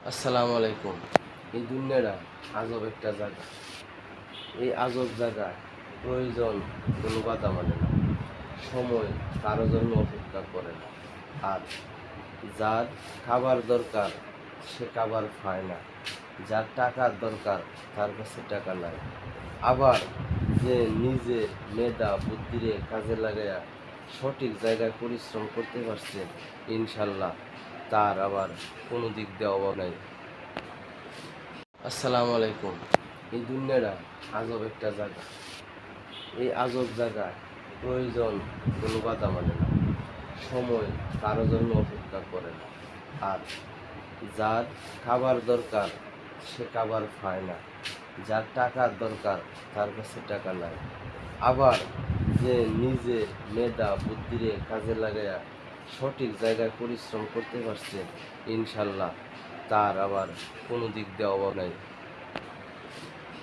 আসসালামু আলাইকুম। এই দুনিয়াটা আজব একটা জায়গা। এই আজব জায়গায় প্রয়োজন কোনো কথা মানে না, সময় কারো জন্য অপেক্ষা করে না। আর যার খাবার দরকার সে খাবার পায় না, যার টাকার দরকার তার কাছে টাকা নাই। আবার যে নিজে মেধা বুদ্ধিরে কাজে লাগাইয়া সঠিক জায়গায় পরিশ্রম করতে পারছে, ইনশাল্লাহ তার আবার কোনো দিক দিয়ে অভাব নাই। আসসালামু আলাইকুম। এই দুনিয়াটা আজব একটা জায়গা। এই আজব জায়গায় প্রয়োজন কোনো কথা মানে না, সময় কারো জন্য অপেক্ষা করে না। আর যার খাবার দরকার সে খাবার পায় না, যার টাকার দরকার তার কাছে টাকা নাই। আবার যে নিজে মেধা বুদ্ধিরে কাজে লাগাইয়া সঠিক জায়গায় পরিশ্রম করতে পারছে, ইনশাল্লাহ তার আবার কোনো দিক দিয়ে অভাব নাই।